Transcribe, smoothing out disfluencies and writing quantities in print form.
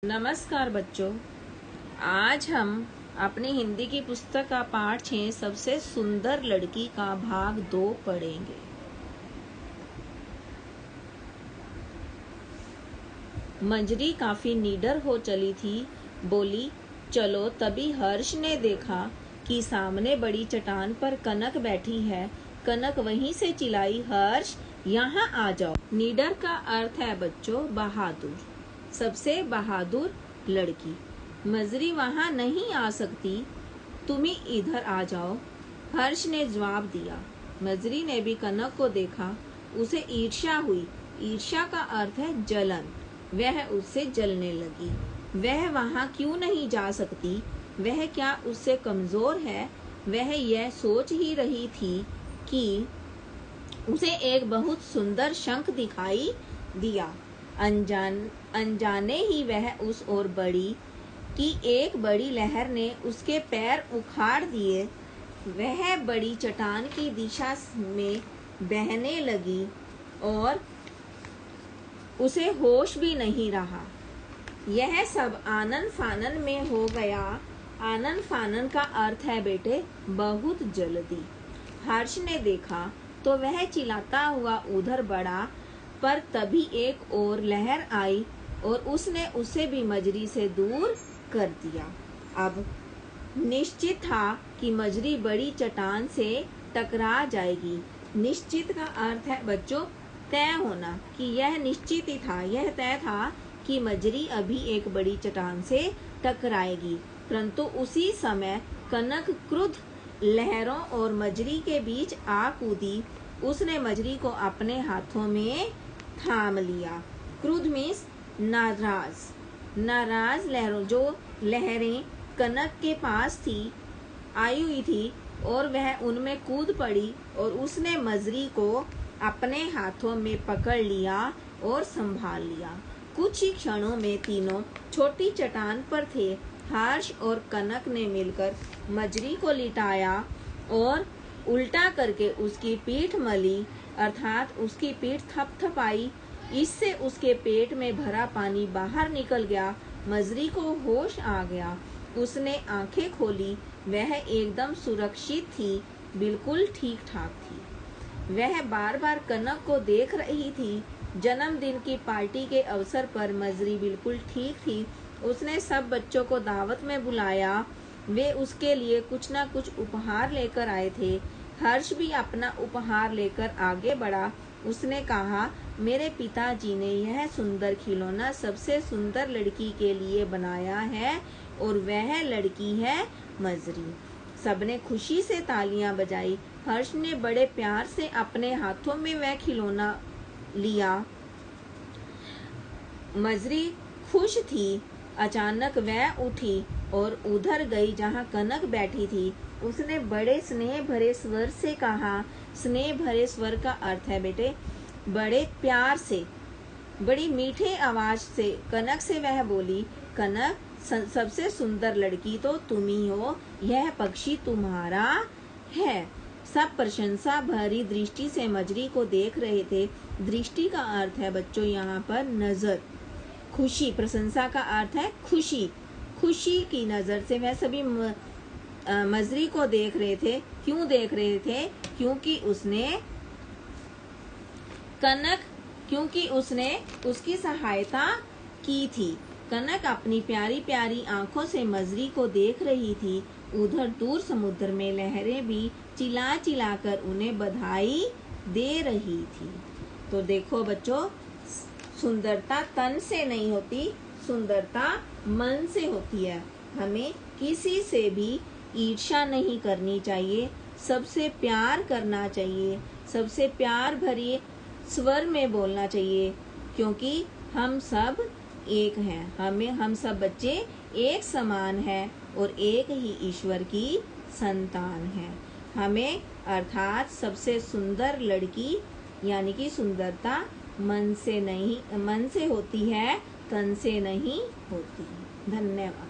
नमस्कार बच्चों, आज हम अपनी हिंदी की पुस्तक का पाठ 6 सबसे सुंदर लड़की का भाग 2 पढ़ेंगे। मंजरी काफी निडर हो चली थी। बोली, चलो। तभी हर्ष ने देखा कि सामने बड़ी चट्टान पर कनक बैठी है। कनक वहीं से चिल्लाई, हर्ष यहाँ आ जाओ। निडर का अर्थ है बच्चों बहादुर, सबसे बहादुर लड़की। मंजरी वहां नहीं आ सकती, तुम ही इधर आ जाओ, हर्ष ने जवाब दिया। मंजरी ने भी कनक को देखा, उसे ईर्ष्या हुई। ईर्ष्या का अर्थ है जलन। वह उससे जलने लगी। वह वहां क्यों नहीं जा सकती? वह क्या उससे कमजोर है? वह यह सोच ही रही थी कि उसे एक बहुत सुंदर शंख दिखाई दिया। अनजाने ही वह उस ओर बढ़ी कि एक बड़ी लहर ने उसके पैर उखाड़ दिए। वह बड़ी चट्टान की दिशा में बहने लगी और उसे होश भी नहीं रहा। यह सब आनन फानन में हो गया। आनन फानन का अर्थ है बेटे बहुत जल्दी। हर्ष ने देखा तो वह चिल्लाता हुआ उधर बढ़ा, पर तभी एक और लहर आई और उसने उसे भी मंजरी से दूर कर दिया। अब निश्चित था कि मंजरी बड़ी चट्टान से टकरा जाएगी। निश्चित का अर्थ है बच्चों तय होना, कि यह निश्चित ही था, यह तय था कि मंजरी अभी एक बड़ी चट्टान से टकराएगी। परंतु उसी समय कनक क्रुद्ध लहरों और मंजरी के बीच आ कूदी। उसने मंजरी को अपने हाथों में थाम लिया। क्रुद्ध मीन्स नाराज लहरों, जो लहरें कनक के पास थी, आई हुई थी और वह उनमें कूद पड़ी और उसने मंजरी को अपने हाथों में पकड़ लिया और संभाल लिया। कुछ ही क्षणों में तीनों छोटी चट्टान पर थे। हर्ष और कनक ने मिलकर मंजरी को लिटाया और उल्टा करके उसकी पीठ मली, अर्थात उसकी पीठ थपथपाई। इससे उसके पेट में भरा पानी बाहर निकल गया। मंजरी को होश आ गया। उसने आंखें खोली। वह एकदम सुरक्षित थी, बिल्कुल ठीक ठाक थी। वह बार बार कनक को देख रही थी। जन्मदिन की पार्टी के अवसर पर मंजरी बिल्कुल ठीक थी। उसने सब बच्चों को दावत में बुलाया। वे उसके लिए कुछ न कुछ उपहार लेकर आए थे। हर्ष भी अपना उपहार लेकर आगे बढ़ा। उसने कहा, मेरे पिताजी ने यह सुंदर खिलौना सबसे सुंदर लड़की के लिए बनाया है और वह लड़की है मंजरी। सबने खुशी से तालियां बजाई। हर्ष ने बड़े प्यार से अपने हाथों में वह खिलौना लिया। मंजरी खुश थी। अचानक वह उठी और उधर गई जहां कनक बैठी थी। उसने बड़े स्नेह भरे स्वर से कहा। स्नेह भरे स्वर का अर्थ है बेटे बड़े प्यार से, बड़ी मीठे आवाज से कनक से वह बोली, कनक सबसे सुंदर लड़की तो तुम ही हो, यह पक्षी तुम्हारा है। सब प्रशंसा भरी दृष्टि से मंजरी को देख रहे थे। दृष्टि का अर्थ है बच्चों यहाँ पर नजर। खुशी, प्रशंसा का अर्थ है खुशी। खुशी की नजर से वह सभी मंजरी को देख रहे थे। क्यों देख रहे थे? क्योंकि उसने उसकी सहायता की थी। कनक अपनी प्यारी प्यारी आंखों से मंजरी को देख रही थी। उधर दूर समुद्र में लहरें भी चिल्ला चिल्ला कर उन्हें बधाई दे रही थी। तो देखो बच्चों, सुंदरता तन से नहीं होती, सुंदरता मन से होती है। हमें किसी से भी ईर्ष्या नहीं करनी चाहिए, सबसे प्यार करना चाहिए, सबसे प्यार भरे स्वर में बोलना चाहिए, क्योंकि हम सब एक हैं। हम सब बच्चे एक समान हैं और एक ही ईश्वर की संतान हैं। हमें अर्थात सबसे सुंदर लड़की यानी कि सुंदरता मन से होती है, तन से नहीं होती। धन्यवाद।